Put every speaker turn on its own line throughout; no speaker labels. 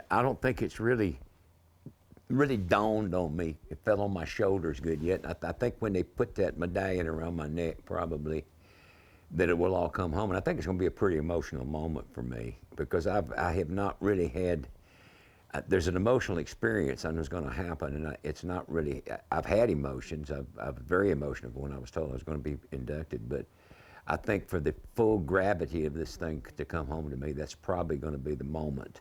I don't think it's really dawned on me. It fell on my shoulders good yet. I think when they put that medallion around my neck, probably, that it will all come home. And I think it's going to be a pretty emotional moment for me because I have not really had. There's an emotional experience I know is going to happen, and it's not really. I've had emotions. I was very emotional when I was told I was going to be inducted, but I think for the full gravity of this thing to come home to me, that's probably going to be the moment.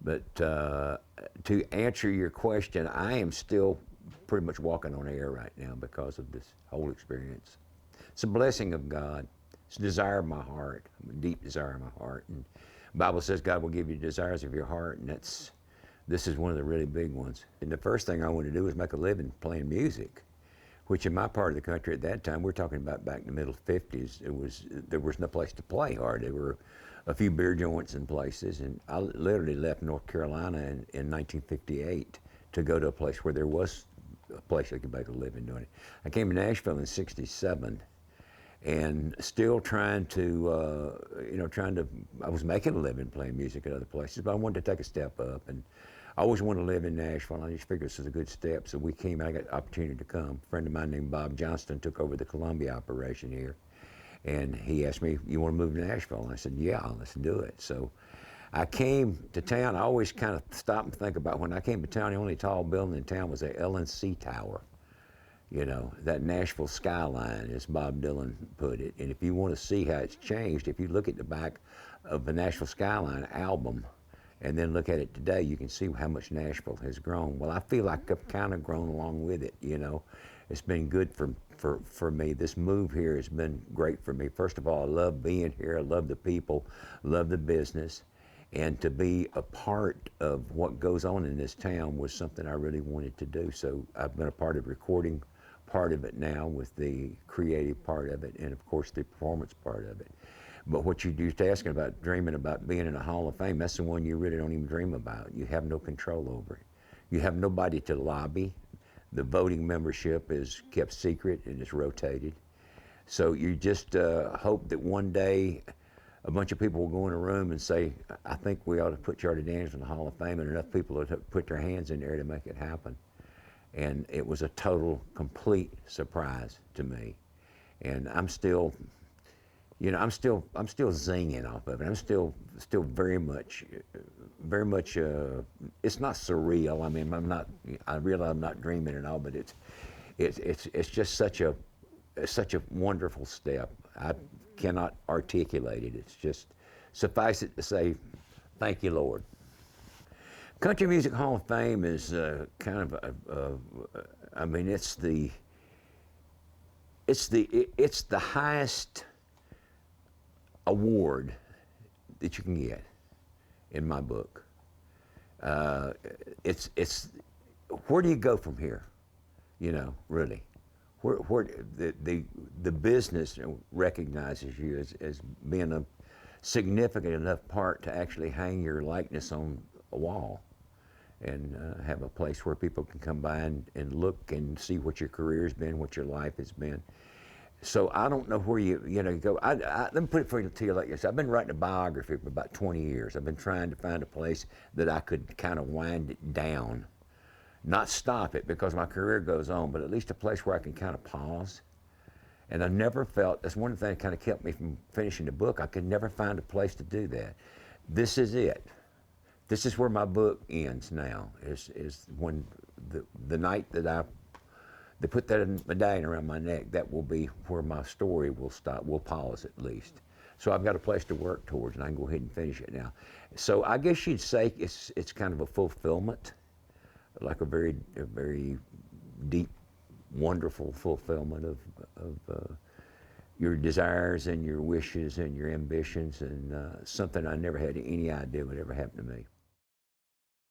But to answer your question, I am still pretty much walking on air right now because of this whole experience. It's a blessing of God. It's a desire of my heart, a deep desire of my heart. And the Bible says God will give you desires of your heart, and this is one of the really big ones. And the first thing I wanted to do was make a living playing music, which in my part of the country at that time, we're talking about back in the middle 50s, there was no place to play hard. There were a few beer joints and places, and I literally left North Carolina in 1958 to go to a place where there was a place I could make a living doing it. I came to Nashville in '67, and still trying to, I was making a living playing music at other places, but I wanted to take a step up, and I always wanted to live in Nashville. I just figured this was a good step, so we came. I got the opportunity to come. A friend of mine named Bob Johnston took over the Columbia operation here, and he asked me, "You want to move to Nashville?" And I said, "Yeah, let's do it." So I came to town. I always kind of stop and think about when I came to town, the only tall building in town was the LNC Tower. You know, that Nashville skyline, as Bob Dylan put it. And if you want to see how it's changed, if you look at the back of the Nashville Skyline album and then look at it today, you can see how much Nashville has grown. Well, I feel like I've kind of grown along with it, you know. It's been good for me. This move here has been great for me. First of all, I love being here. I love the people, love the business. And to be a part of what goes on in this town was something I really wanted to do. So I've been a part of recording part of it now with the creative part of it and of course the performance part of it. But what you just asking about, dreaming about being in a Hall of Fame, that's the one you really don't even dream about. You have no control over it. You have nobody to lobby. The voting membership is kept secret and it's rotated. So you just hope that one day a bunch of people will go in a room and say, I think we ought to put Charlie Daniels in the Hall of Fame, and enough people will put their hands in there to make it happen. And it was a total, complete surprise to me. And I'm still, I'm still zinging off of it. I'm still very much, it's not surreal. I mean, I realize I'm not dreaming at all, but it's just such a wonderful step. I cannot articulate it. It's just, suffice it to say, thank you, Lord. Country Music Hall of Fame is kind of I mean, it's the highest award that you can get in my book. It's where do you go from here? You know, really, where the business recognizes you as being a significant enough part to actually hang your likeness on a wall and have a place where people can come by and look and see what your career has been, what your life has been. So I don't know where you go. Let me put it to you like this. I've been writing a biography for about 20 years. I've been trying to find a place that I could kind of wind it down. Not stop it because my career goes on, but at least a place where I can kind of pause. And I never felt, that's one thing that kind of kept me from finishing the book. I could never find a place to do that. This is it. This is where my book ends now, is when the night that they put that medallion around my neck, that will be where my story will stop, will pause at least. So I've got a place to work towards, and I can go ahead and finish it now. So I guess you'd say it's kind of a fulfillment, like a very deep, wonderful fulfillment of your desires and your wishes and your ambitions, and something I never had any idea would ever happen to me.